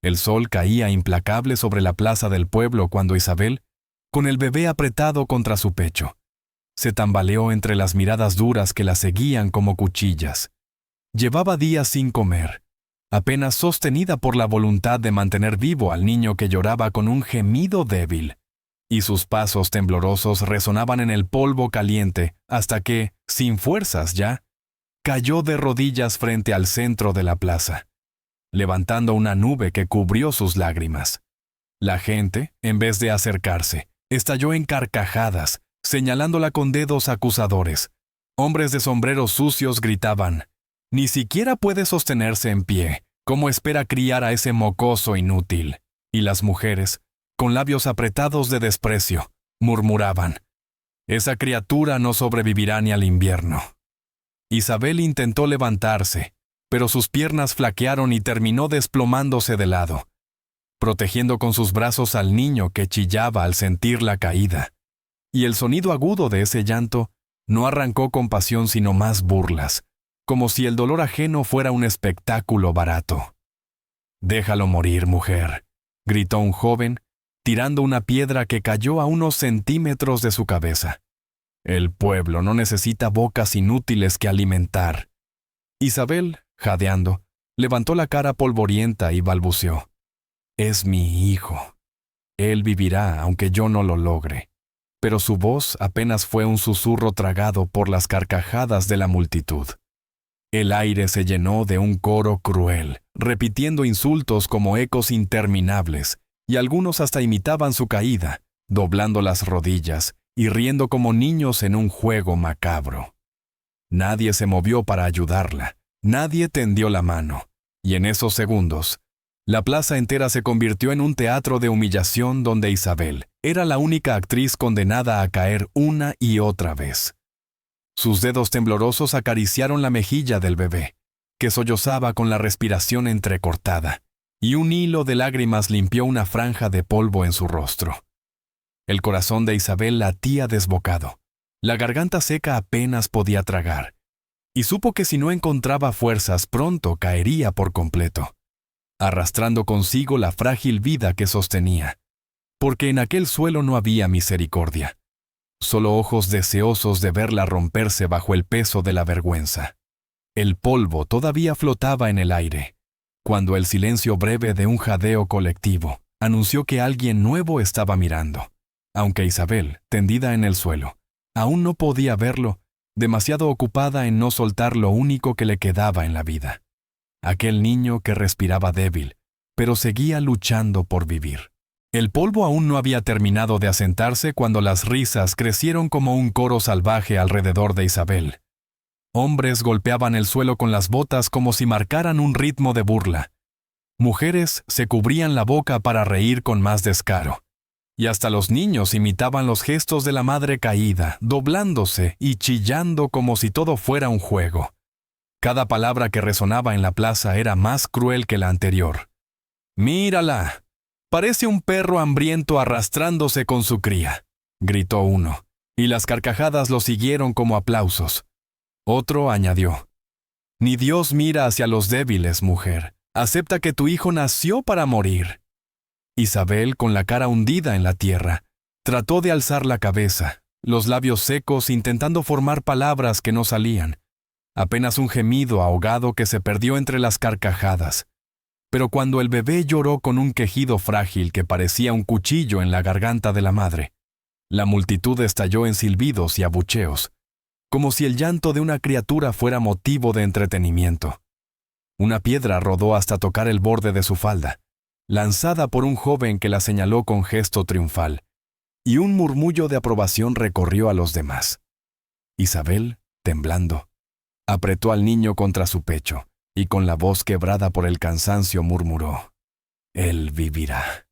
El sol caía implacable sobre la plaza del pueblo cuando Isabel, con el bebé apretado contra su pecho, se tambaleó entre las miradas duras que la seguían como cuchillas. Llevaba días sin comer, apenas sostenida por la voluntad de mantener vivo al niño que lloraba con un gemido débil, y sus pasos temblorosos resonaban en el polvo caliente hasta que, sin fuerzas ya, cayó de rodillas frente al centro de la plaza, levantando una nube que cubrió sus lágrimas. La gente, en vez de acercarse, estalló en carcajadas, señalándola con dedos acusadores. Hombres de sombreros sucios gritaban: «Ni siquiera puede sostenerse en pie. ¿Cómo espera criar a ese mocoso inútil?» Y las mujeres, con labios apretados de desprecio, murmuraban: «Esa criatura no sobrevivirá ni al invierno». Isabel intentó levantarse, pero sus piernas flaquearon y terminó desplomándose de lado, protegiendo con sus brazos al niño que chillaba al sentir la caída. Y el sonido agudo de ese llanto no arrancó compasión sino más burlas, como si el dolor ajeno fuera un espectáculo barato. «Déjalo morir, mujer», gritó un joven, tirando una piedra que cayó a unos centímetros de su cabeza. «El pueblo no necesita bocas inútiles que alimentar». Isabel, jadeando, levantó la cara polvorienta y balbuceó: «Es mi hijo. Él vivirá aunque yo no lo logre». Pero su voz apenas fue un susurro tragado por las carcajadas de la multitud. El aire se llenó de un coro cruel, repitiendo insultos como ecos interminables, y algunos hasta imitaban su caída, doblando las rodillas y riendo como niños en un juego macabro. Nadie se movió para ayudarla, nadie tendió la mano, y en esos segundos, la plaza entera se convirtió en un teatro de humillación donde Isabel era la única actriz condenada a caer una y otra vez. Sus dedos temblorosos acariciaron la mejilla del bebé, que sollozaba con la respiración entrecortada, y un hilo de lágrimas limpió una franja de polvo en su rostro. El corazón de Isabel latía desbocado. La garganta seca apenas podía tragar, y supo que si no encontraba fuerzas pronto caería por completo, arrastrando consigo la frágil vida que sostenía, porque en aquel suelo no había misericordia, solo ojos deseosos de verla romperse bajo el peso de la vergüenza. El polvo todavía flotaba en el aire, cuando el silencio breve de un jadeo colectivo anunció que alguien nuevo estaba mirando, aunque Isabel, tendida en el suelo, aún no podía verlo, demasiado ocupada en no soltar lo único que le quedaba en la vida. Aquel niño que respiraba débil, pero seguía luchando por vivir. El polvo aún no había terminado de asentarse cuando las risas crecieron como un coro salvaje alrededor de Isabel. Hombres golpeaban el suelo con las botas como si marcaran un ritmo de burla. Mujeres se cubrían la boca para reír con más descaro. Y hasta los niños imitaban los gestos de la madre caída, doblándose y chillando como si todo fuera un juego. Cada palabra que resonaba en la plaza era más cruel que la anterior. «¡Mírala! Parece un perro hambriento arrastrándose con su cría», gritó uno, y las carcajadas lo siguieron como aplausos. Otro añadió: «Ni Dios mira hacia los débiles, mujer. Acepta que tu hijo nació para morir». Isabel, con la cara hundida en la tierra, trató de alzar la cabeza, los labios secos intentando formar palabras que no salían. Apenas un gemido ahogado que se perdió entre las carcajadas. Pero cuando el bebé lloró con un quejido frágil que parecía un cuchillo en la garganta de la madre, la multitud estalló en silbidos y abucheos, como si el llanto de una criatura fuera motivo de entretenimiento. Una piedra rodó hasta tocar el borde de su falda, lanzada por un joven que la señaló con gesto triunfal, y un murmullo de aprobación recorrió a los demás. Isabel, temblando, apretó al niño contra su pecho y con la voz quebrada por el cansancio murmuró: «Él vivirá.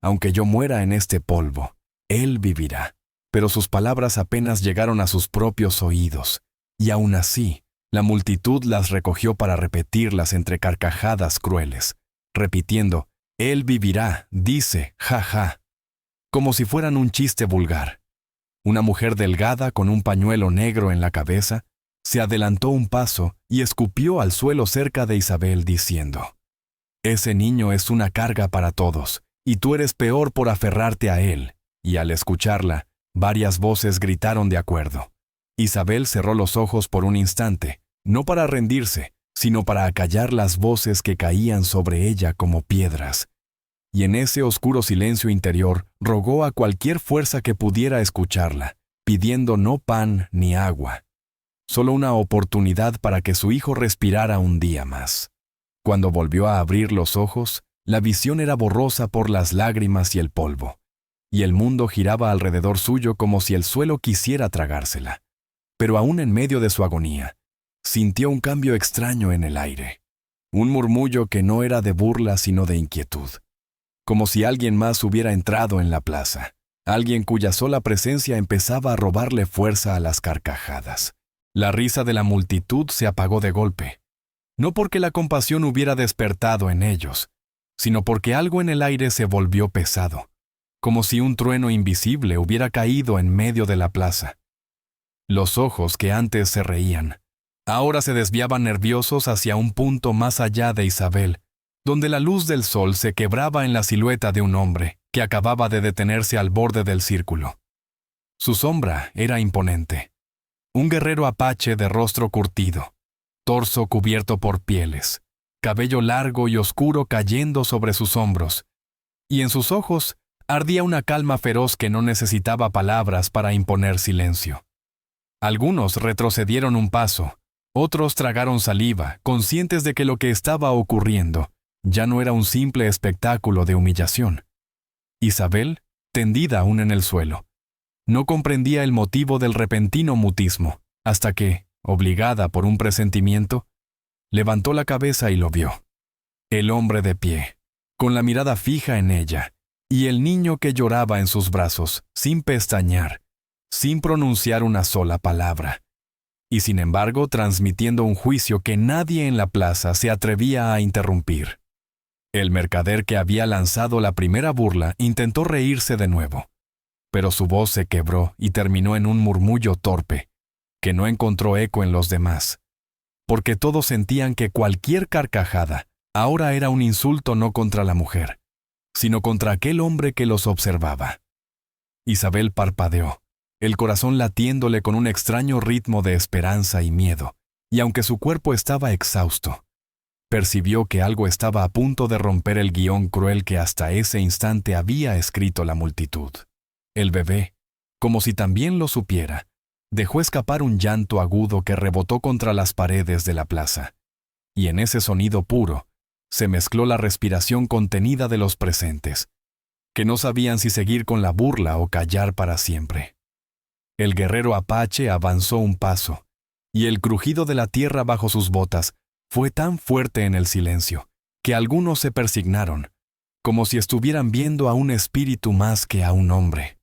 Aunque yo muera en este polvo, él vivirá». Pero sus palabras apenas llegaron a sus propios oídos, y aún así, la multitud las recogió para repetirlas entre carcajadas crueles, repitiendo: «Él vivirá, dice, ja, ja», como si fueran un chiste vulgar. Una mujer delgada con un pañuelo negro en la cabeza se adelantó un paso y escupió al suelo cerca de Isabel diciendo: Ese niño es una carga para todos, y tú eres peor por aferrarte a él. Y al escucharla, varias voces gritaron de acuerdo. Isabel cerró los ojos por un instante, no para rendirse, sino para acallar las voces que caían sobre ella como piedras. Y en ese oscuro silencio interior rogó a cualquier fuerza que pudiera escucharla, pidiendo no pan ni agua, solo una oportunidad para que su hijo respirara un día más. Cuando volvió a abrir los ojos, la visión era borrosa por las lágrimas y el polvo, y el mundo giraba alrededor suyo como si el suelo quisiera tragársela. Pero aún en medio de su agonía, sintió un cambio extraño en el aire, un murmullo que no era de burla sino de inquietud, como si alguien más hubiera entrado en la plaza, alguien cuya sola presencia empezaba a robarle fuerza a las carcajadas. La risa de la multitud se apagó de golpe, no porque la compasión hubiera despertado en ellos, sino porque algo en el aire se volvió pesado, como si un trueno invisible hubiera caído en medio de la plaza. Los ojos que antes se reían, ahora se desviaban nerviosos hacia un punto más allá de Isabel, donde la luz del sol se quebraba en la silueta de un hombre que acababa de detenerse al borde del círculo. Su sombra era imponente. Un guerrero apache de rostro curtido, torso cubierto por pieles, cabello largo y oscuro cayendo sobre sus hombros, y en sus ojos ardía una calma feroz que no necesitaba palabras para imponer silencio. Algunos retrocedieron un paso, otros tragaron saliva, conscientes de que lo que estaba ocurriendo ya no era un simple espectáculo de humillación. Isabel, tendida aún en el suelo, no comprendía el motivo del repentino mutismo, hasta que, obligada por un presentimiento, levantó la cabeza y lo vio. El hombre de pie, con la mirada fija en ella, y el niño que lloraba en sus brazos, sin pestañear, sin pronunciar una sola palabra, y sin embargo transmitiendo un juicio que nadie en la plaza se atrevía a interrumpir. El mercader que había lanzado la primera burla intentó reírse de nuevo, pero su voz se quebró y terminó en un murmullo torpe, que no encontró eco en los demás, porque todos sentían que cualquier carcajada ahora era un insulto no contra la mujer, sino contra aquel hombre que los observaba. Isabel parpadeó, el corazón latiéndole con un extraño ritmo de esperanza y miedo, y aunque su cuerpo estaba exhausto, percibió que algo estaba a punto de romper el guión cruel que hasta ese instante había escrito la multitud. El bebé, como si también lo supiera, dejó escapar un llanto agudo que rebotó contra las paredes de la plaza, y en ese sonido puro se mezcló la respiración contenida de los presentes, que no sabían si seguir con la burla o callar para siempre. El guerrero apache avanzó un paso, y el crujido de la tierra bajo sus botas fue tan fuerte en el silencio que algunos se persignaron, como si estuvieran viendo a un espíritu más que a un hombre.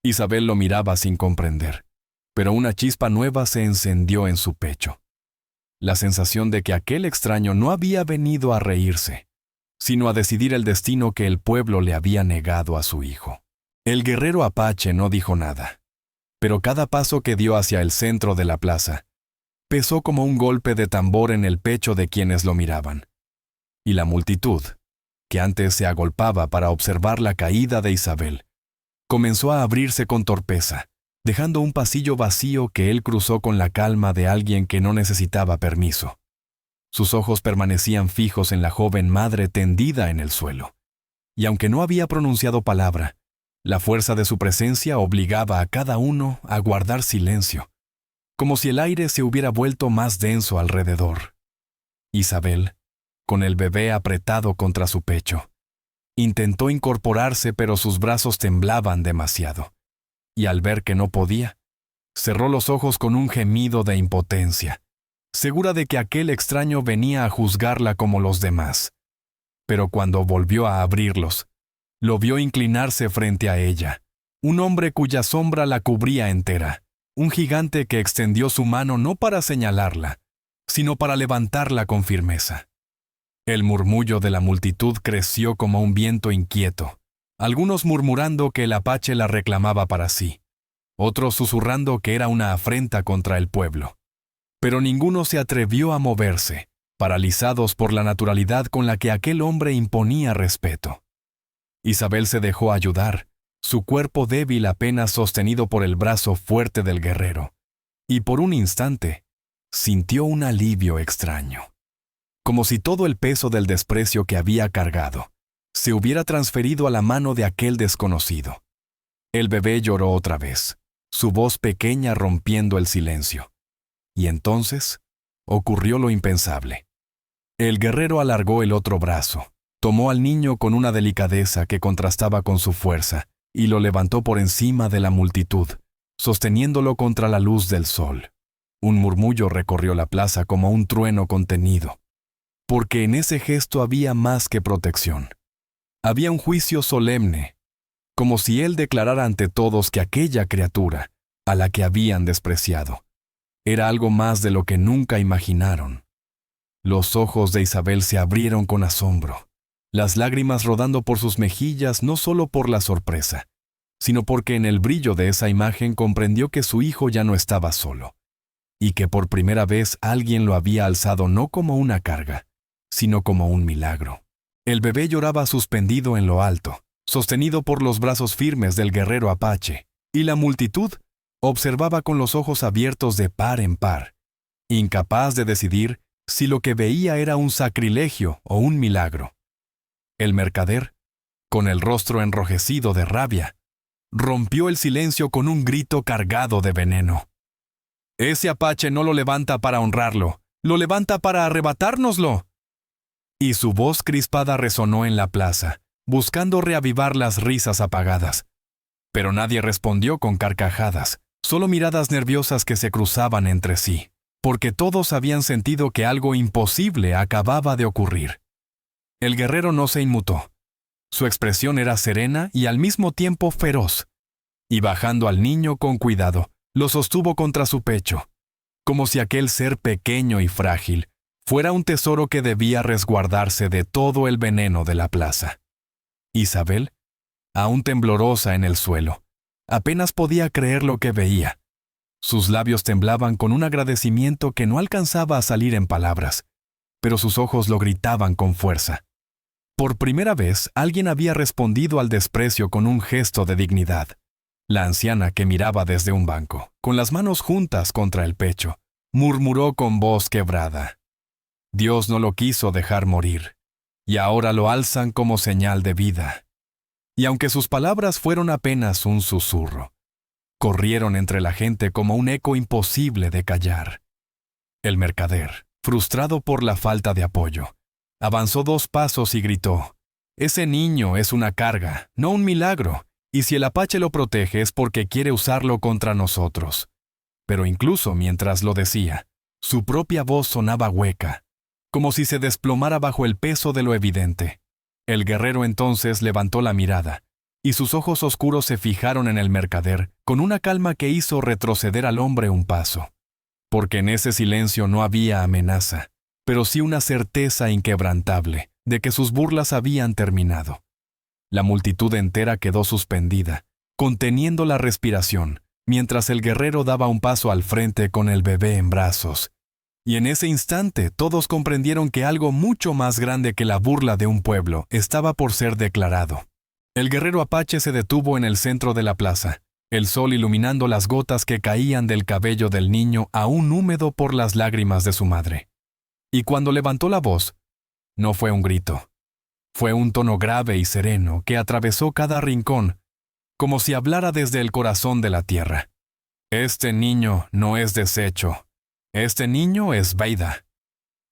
Isabel lo miraba sin comprender, pero una chispa nueva se encendió en su pecho. La sensación de que aquel extraño no había venido a reírse, sino a decidir el destino que el pueblo le había negado a su hijo. El guerrero apache no dijo nada, pero cada paso que dio hacia el centro de la plaza pesó como un golpe de tambor en el pecho de quienes lo miraban. Y la multitud, que antes se agolpaba para observar la caída de Isabel, comenzó a abrirse con torpeza, dejando un pasillo vacío que él cruzó con la calma de alguien que no necesitaba permiso. Sus ojos permanecían fijos en la joven madre tendida en el suelo, y aunque no había pronunciado palabra, la fuerza de su presencia obligaba a cada uno a guardar silencio, como si el aire se hubiera vuelto más denso alrededor. Isabel, con el bebé apretado contra su pecho, intentó incorporarse, pero sus brazos temblaban demasiado, y al ver que no podía, cerró los ojos con un gemido de impotencia, segura de que aquel extraño venía a juzgarla como los demás. Pero cuando volvió a abrirlos, lo vio inclinarse frente a ella, un hombre cuya sombra la cubría entera, un gigante que extendió su mano no para señalarla, sino para levantarla con firmeza. El murmullo de la multitud creció como un viento inquieto, algunos murmurando que el apache la reclamaba para sí, otros susurrando que era una afrenta contra el pueblo. Pero ninguno se atrevió a moverse, paralizados por la naturalidad con la que aquel hombre imponía respeto. Isabel se dejó ayudar, su cuerpo débil apenas sostenido por el brazo fuerte del guerrero, y por un instante sintió un alivio extraño, como si todo el peso del desprecio que había cargado se hubiera transferido a la mano de aquel desconocido. El bebé lloró otra vez, su voz pequeña rompiendo el silencio. Y entonces ocurrió lo impensable. El guerrero alargó el otro brazo, tomó al niño con una delicadeza que contrastaba con su fuerza y lo levantó por encima de la multitud, sosteniéndolo contra la luz del sol. Un murmullo recorrió la plaza como un trueno contenido, porque en ese gesto había más que protección. Había un juicio solemne, como si él declarara ante todos que aquella criatura, a la que habían despreciado, era algo más de lo que nunca imaginaron. Los ojos de Isabel se abrieron con asombro, las lágrimas rodando por sus mejillas no solo por la sorpresa, sino porque en el brillo de esa imagen comprendió que su hijo ya no estaba solo, y que por primera vez alguien lo había alzado no como una carga, sino como un milagro. El bebé lloraba suspendido en lo alto, sostenido por los brazos firmes del guerrero apache, y la multitud observaba con los ojos abiertos de par en par, incapaz de decidir si lo que veía era un sacrilegio o un milagro. El mercader, con el rostro enrojecido de rabia, rompió el silencio con un grito cargado de veneno. «Ese apache no lo levanta para honrarlo, lo levanta para arrebatárnoslo». Y su voz crispada resonó en la plaza, buscando reavivar las risas apagadas. Pero nadie respondió con carcajadas, solo miradas nerviosas que se cruzaban entre sí, porque todos habían sentido que algo imposible acababa de ocurrir. El guerrero no se inmutó. Su expresión era serena y al mismo tiempo feroz, y bajando al niño con cuidado, lo sostuvo contra su pecho, como si aquel ser pequeño y frágil fuera un tesoro que debía resguardarse de todo el veneno de la plaza. Isabel, aún temblorosa en el suelo, apenas podía creer lo que veía. Sus labios temblaban con un agradecimiento que no alcanzaba a salir en palabras, pero sus ojos lo gritaban con fuerza. Por primera vez, alguien había respondido al desprecio con un gesto de dignidad. La anciana, que miraba desde un banco, con las manos juntas contra el pecho, murmuró con voz quebrada: «Dios no lo quiso dejar morir, y ahora lo alzan como señal de vida». Y aunque sus palabras fueron apenas un susurro, corrieron entre la gente como un eco imposible de callar. El mercader, frustrado por la falta de apoyo, avanzó 2 pasos y gritó: «Ese niño es una carga, no un milagro, y si el apache lo protege es porque quiere usarlo contra nosotros». Pero incluso mientras lo decía, su propia voz sonaba hueca, como si se desplomara bajo el peso de lo evidente. El guerrero entonces levantó la mirada, y sus ojos oscuros se fijaron en el mercader con una calma que hizo retroceder al hombre un paso. Porque en ese silencio no había amenaza, pero sí una certeza inquebrantable de que sus burlas habían terminado. La multitud entera quedó suspendida, conteniendo la respiración, mientras el guerrero daba un paso al frente con el bebé en brazos. Y en ese instante todos comprendieron que algo mucho más grande que la burla de un pueblo estaba por ser declarado. El guerrero apache se detuvo en el centro de la plaza, el sol iluminando las gotas que caían del cabello del niño aún húmedo por las lágrimas de su madre. Y cuando levantó la voz, no fue un grito. Fue un tono grave y sereno que atravesó cada rincón, como si hablara desde el corazón de la tierra. «Este niño no es desecho. Este niño es Beida».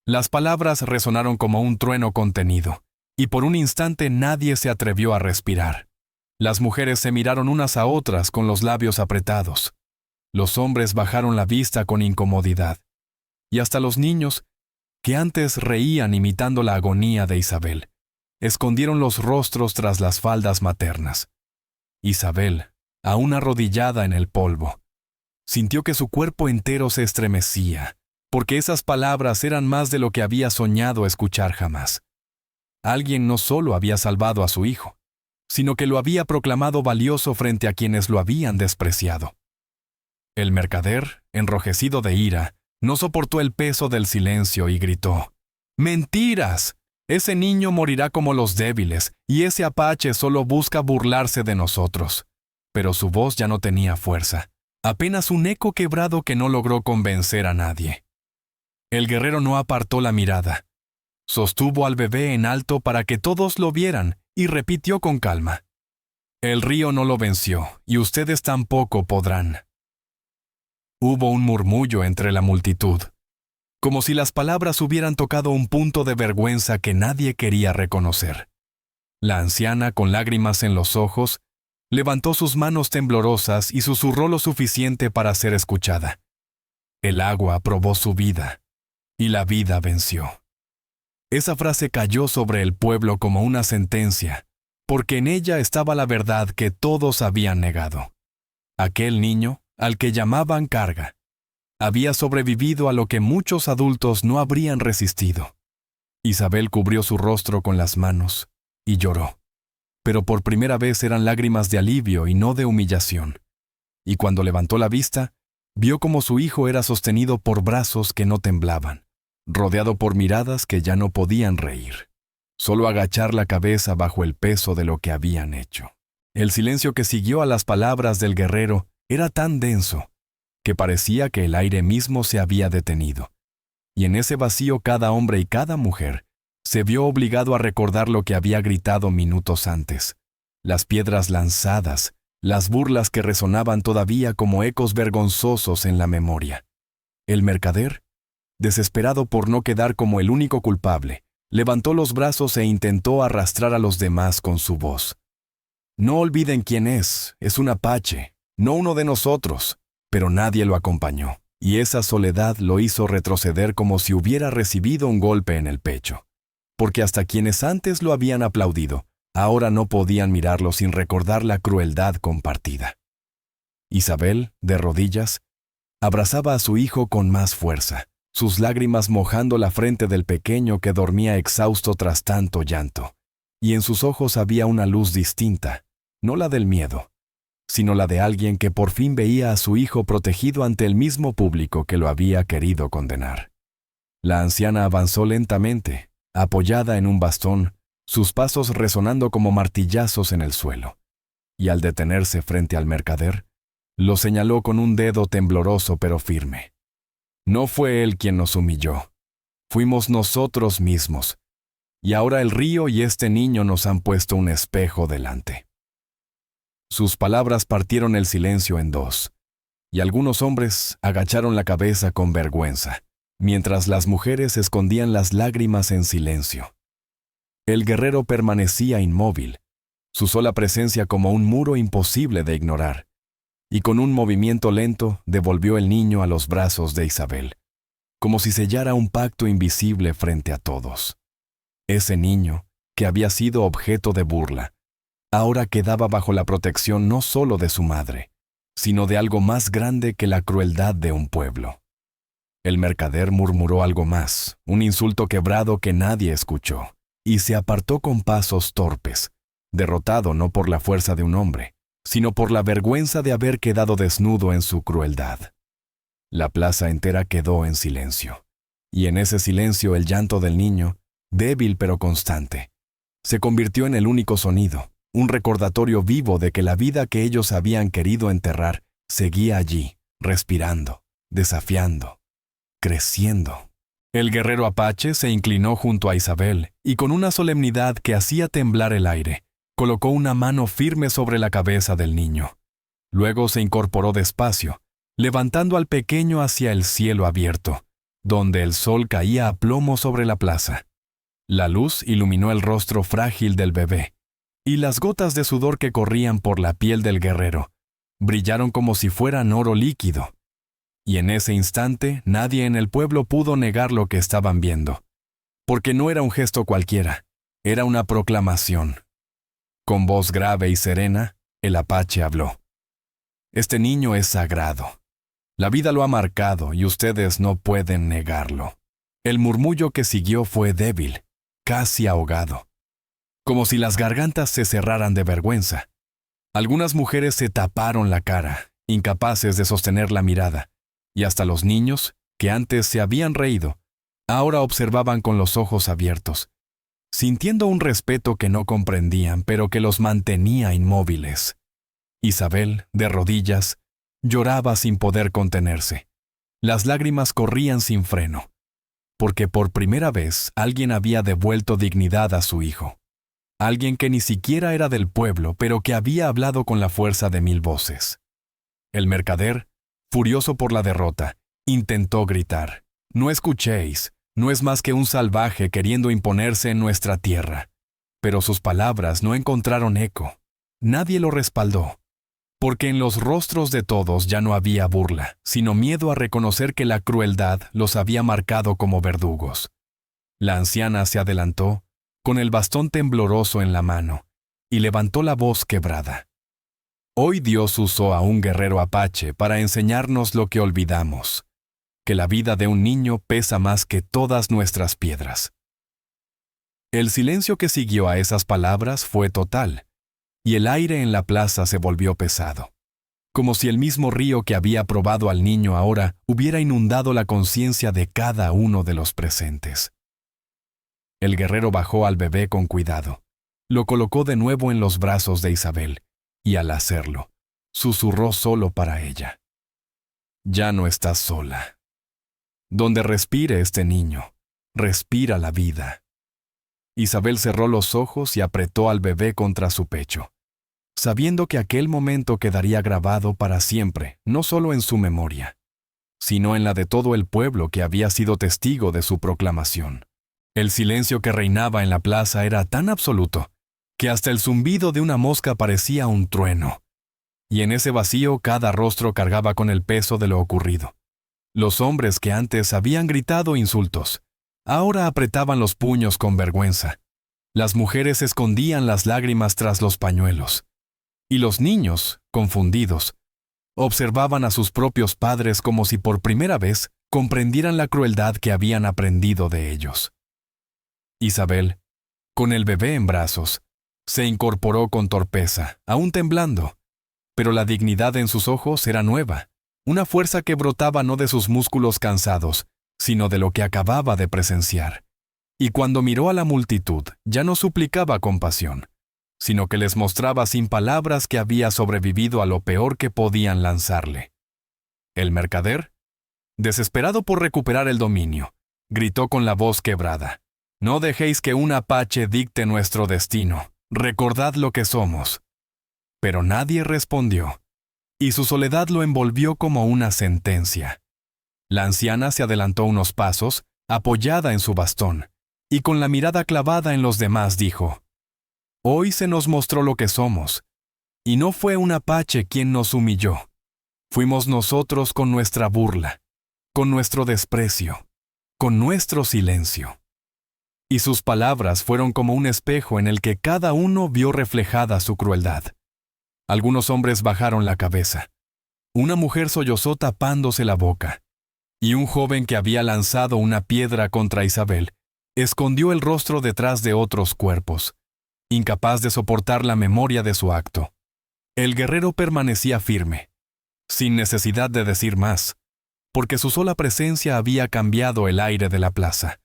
Las palabras resonaron como un trueno contenido, y por un instante nadie se atrevió a respirar. Las mujeres se miraron unas a otras con los labios apretados. Los hombres bajaron la vista con incomodidad. Y hasta los niños, que antes reían imitando la agonía de Isabel, escondieron los rostros tras las faldas maternas. Isabel, aún arrodillada en el polvo, sintió que su cuerpo entero se estremecía, porque esas palabras eran más de lo que había soñado escuchar jamás. Alguien no solo había salvado a su hijo, sino que lo había proclamado valioso frente a quienes lo habían despreciado. El mercader, enrojecido de ira, no soportó el peso del silencio y gritó: ¡Mentiras! Ese niño morirá como los débiles, y ese apache solo busca burlarse de nosotros. Pero su voz ya no tenía fuerza, apenas un eco quebrado que no logró convencer a nadie. El guerrero no apartó la mirada. Sostuvo al bebé en alto para que todos lo vieran y repitió con calma: «El río no lo venció, y ustedes tampoco podrán». Hubo un murmullo entre la multitud, como si las palabras hubieran tocado un punto de vergüenza que nadie quería reconocer. La anciana, con lágrimas en los ojos, levantó sus manos temblorosas y susurró lo suficiente para ser escuchada. El agua probó su vida, y la vida venció. Esa frase cayó sobre el pueblo como una sentencia, porque en ella estaba la verdad que todos habían negado. Aquel niño, al que llamaban Carga, había sobrevivido a lo que muchos adultos no habrían resistido. Isabel cubrió su rostro con las manos y lloró, pero por primera vez eran lágrimas de alivio y no de humillación. Y cuando levantó la vista, vio como su hijo era sostenido por brazos que no temblaban, rodeado por miradas que ya no podían reír, solo agachar la cabeza bajo el peso de lo que habían hecho. El silencio que siguió a las palabras del guerrero era tan denso que parecía que el aire mismo se había detenido, y en ese vacío cada hombre y cada mujer se vio obligado a recordar lo que había gritado minutos antes, las piedras lanzadas, las burlas que resonaban todavía como ecos vergonzosos en la memoria. El mercader, desesperado por no quedar como el único culpable, levantó los brazos e intentó arrastrar a los demás con su voz. «No olviden quién es un apache, no uno de nosotros». Pero nadie lo acompañó, y esa soledad lo hizo retroceder como si hubiera recibido un golpe en el pecho, porque hasta quienes antes lo habían aplaudido, ahora no podían mirarlo sin recordar la crueldad compartida. Isabel, de rodillas, abrazaba a su hijo con más fuerza, sus lágrimas mojando la frente del pequeño que dormía exhausto tras tanto llanto, y en sus ojos había una luz distinta, no la del miedo, sino la de alguien que por fin veía a su hijo protegido ante el mismo público que lo había querido condenar. La anciana avanzó lentamente, apoyada en un bastón, sus pasos resonando como martillazos en el suelo, y al detenerse frente al mercader, lo señaló con un dedo tembloroso pero firme. No fue él quien nos humilló, fuimos nosotros mismos, y ahora el río y este niño nos han puesto un espejo delante. Sus palabras partieron el silencio en dos, y algunos hombres agacharon la cabeza con vergüenza, mientras las mujeres escondían las lágrimas en silencio. El guerrero permanecía inmóvil, su sola presencia como un muro imposible de ignorar, y con un movimiento lento devolvió el niño a los brazos de Isabel, como si sellara un pacto invisible frente a todos. Ese niño, que había sido objeto de burla, ahora quedaba bajo la protección no solo de su madre, sino de algo más grande que la crueldad de un pueblo. El mercader murmuró algo más, un insulto quebrado que nadie escuchó, y se apartó con pasos torpes, derrotado no por la fuerza de un hombre, sino por la vergüenza de haber quedado desnudo en su crueldad. La plaza entera quedó en silencio, y en ese silencio el llanto del niño, débil pero constante, se convirtió en el único sonido, un recordatorio vivo de que la vida que ellos habían querido enterrar seguía allí, respirando, desafiando, creciendo. El guerrero apache se inclinó junto a Isabel y con una solemnidad que hacía temblar el aire, colocó una mano firme sobre la cabeza del niño. Luego se incorporó despacio, levantando al pequeño hacia el cielo abierto, donde el sol caía a plomo sobre la plaza. La luz iluminó el rostro frágil del bebé, y las gotas de sudor que corrían por la piel del guerrero brillaron como si fueran oro líquido. Y en ese instante nadie en el pueblo pudo negar lo que estaban viendo, porque no era un gesto cualquiera, era una proclamación. Con voz grave y serena, el apache habló. «Este niño es sagrado. La vida lo ha marcado y ustedes no pueden negarlo». El murmullo que siguió fue débil, casi ahogado, como si las gargantas se cerraran de vergüenza. Algunas mujeres se taparon la cara, incapaces de sostener la mirada, y hasta los niños, que antes se habían reído, Ahora observaban con los ojos abiertos, sintiendo un respeto que no comprendían, pero que los mantenía inmóviles. Isabel, de rodillas, lloraba sin poder contenerse. Las lágrimas corrían sin freno, porque por primera vez alguien había devuelto dignidad a su hijo. Alguien que ni siquiera era del pueblo, pero que había hablado con la fuerza de 1000 voces. El mercader, furioso por la derrota, intentó gritar: «No escuchéis, no es más que un salvaje queriendo imponerse en nuestra tierra». Pero sus palabras no encontraron eco. Nadie lo respaldó, porque en los rostros de todos ya no había burla, sino miedo a reconocer que la crueldad los había marcado como verdugos. La anciana se adelantó, con el bastón tembloroso en la mano, y levantó la voz quebrada. Hoy Dios usó a un guerrero apache para enseñarnos lo que olvidamos, que la vida de un niño pesa más que todas nuestras piedras. El silencio que siguió a esas palabras fue total, y el aire en la plaza se volvió pesado, como si el mismo río que había probado al niño ahora hubiera inundado la conciencia de cada uno de los presentes. El guerrero bajó al bebé con cuidado, lo colocó de nuevo en los brazos de Isabel, y al hacerlo, susurró solo para ella: «Ya no estás sola. Donde respire este niño, respira la vida». Isabel cerró los ojos y apretó al bebé contra su pecho, sabiendo que aquel momento quedaría grabado para siempre, no solo en su memoria, sino en la de todo el pueblo que había sido testigo de su proclamación. El silencio que reinaba en la plaza era tan absoluto que hasta el zumbido de una mosca parecía un trueno, y en ese vacío cada rostro cargaba con el peso de lo ocurrido. Los hombres que antes habían gritado insultos, ahora apretaban los puños con vergüenza. Las mujeres escondían las lágrimas tras los pañuelos, y los niños, confundidos, observaban a sus propios padres como si por primera vez comprendieran la crueldad que habían aprendido de ellos. Isabel, con el bebé en brazos, se incorporó con torpeza, aún temblando, pero la dignidad en sus ojos era nueva, una fuerza que brotaba no de sus músculos cansados, sino de lo que acababa de presenciar. Y cuando miró a la multitud, ya no suplicaba compasión, sino que les mostraba sin palabras que había sobrevivido a lo peor que podían lanzarle. El mercader, desesperado por recuperar el dominio, gritó con la voz quebrada: «No dejéis que un apache dicte nuestro destino. Recordad lo que somos». Pero nadie respondió, y su soledad lo envolvió como una sentencia. La anciana se adelantó unos pasos, apoyada en su bastón, y con la mirada clavada en los demás dijo: «Hoy se nos mostró lo que somos, y no fue un apache quien nos humilló. Fuimos nosotros con nuestra burla, con nuestro desprecio, con nuestro silencio». Y sus palabras fueron como un espejo en el que cada uno vio reflejada su crueldad. Algunos hombres bajaron la cabeza. Una mujer sollozó tapándose la boca, y un joven que había lanzado una piedra contra Isabel escondió el rostro detrás de otros cuerpos, incapaz de soportar la memoria de su acto. El guerrero permanecía firme, sin necesidad de decir más, porque su sola presencia había cambiado el aire de la plaza.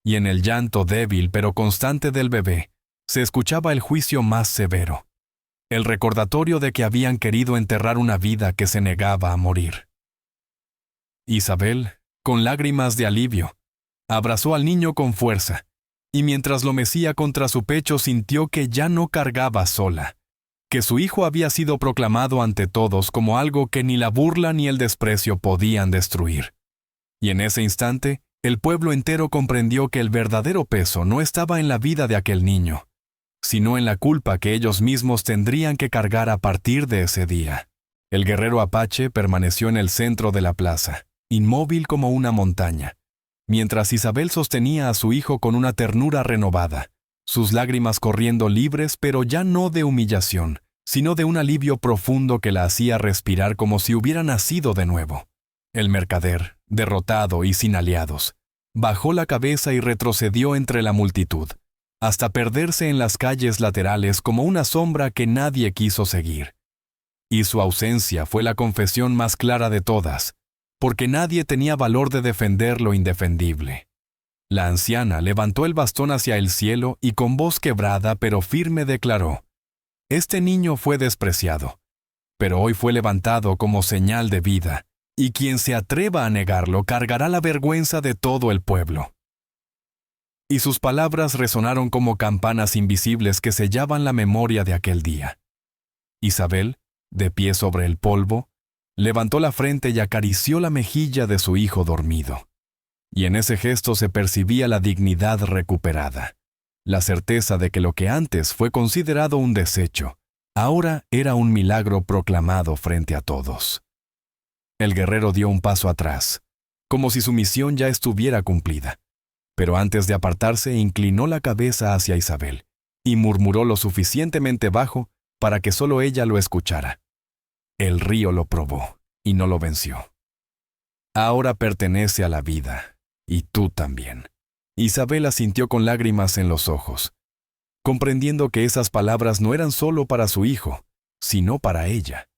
Y en el llanto débil pero constante del bebé se escuchaba el juicio más severo, el recordatorio de que habían querido enterrar una vida que se negaba a morir. Isabel, con lágrimas de alivio, abrazó al niño con fuerza, y mientras lo mecía contra su pecho sintió que ya no cargaba sola, que su hijo había sido proclamado ante todos como algo que ni la burla ni el desprecio podían destruir. Y en ese instante, el pueblo entero comprendió que el verdadero peso no estaba en la vida de aquel niño, sino en la culpa que ellos mismos tendrían que cargar a partir de ese día. El guerrero apache permaneció en el centro de la plaza, inmóvil como una montaña, mientras Isabel sostenía a su hijo con una ternura renovada, sus lágrimas corriendo libres, pero ya no de humillación, sino de un alivio profundo que la hacía respirar como si hubiera nacido de nuevo. El mercader, derrotado y sin aliados, bajó la cabeza y retrocedió entre la multitud, hasta perderse en las calles laterales como una sombra que nadie quiso seguir. Y su ausencia fue la confesión más clara de todas, porque nadie tenía valor de defender lo indefendible. La anciana levantó el bastón hacia el cielo y con voz quebrada pero firme declaró: «Este niño fue despreciado, pero hoy fue levantado como señal de vida, y quien se atreva a negarlo cargará la vergüenza de todo el pueblo». Y sus palabras resonaron como campanas invisibles que sellaban la memoria de aquel día. Isabel, de pie sobre el polvo, levantó la frente y acarició la mejilla de su hijo dormido. Y en ese gesto se percibía la dignidad recuperada, la certeza de que lo que antes fue considerado un desecho, ahora era un milagro proclamado frente a todos. El guerrero dio un paso atrás, como si su misión ya estuviera cumplida, pero antes de apartarse inclinó la cabeza hacia Isabel y murmuró lo suficientemente bajo para que solo ella lo escuchara: «El río lo probó y no lo venció. Ahora pertenece a la vida, y tú también». Isabel asintió con lágrimas en los ojos, comprendiendo que esas palabras no eran solo para su hijo, sino para ella,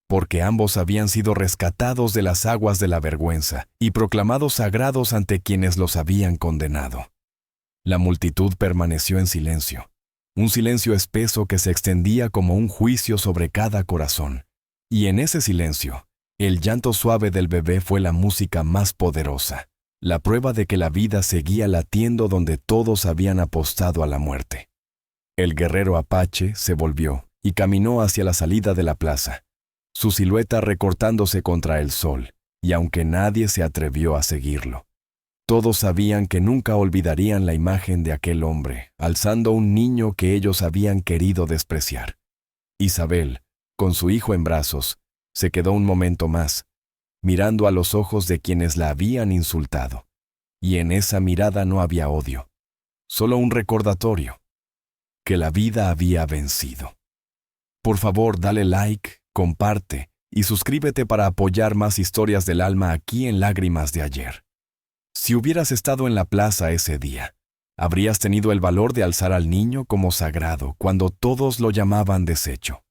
porque ambos habían sido rescatados de las aguas de la vergüenza y proclamados sagrados ante quienes los habían condenado. La multitud permaneció en silencio, un silencio espeso que se extendía como un juicio sobre cada corazón, y en ese silencio, el llanto suave del bebé fue la música más poderosa, la prueba de que la vida seguía latiendo donde todos habían apostado a la muerte. El guerrero apache se volvió y caminó hacia la salida de la plaza, su silueta recortándose contra el sol, y aunque nadie se atrevió a seguirlo, todos sabían que nunca olvidarían la imagen de aquel hombre, alzando un niño que ellos habían querido despreciar. Isabel, con su hijo en brazos, se quedó un momento más, mirando a los ojos de quienes la habían insultado, y en esa mirada no había odio, solo un recordatorio, que la vida había vencido. Por favor, dale like, comparte y suscríbete para apoyar más historias del alma aquí en Lágrimas de Ayer. Si hubieras estado en la plaza ese día, ¿habrías tenido el valor de alzar al niño como sagrado cuando todos lo llamaban desecho?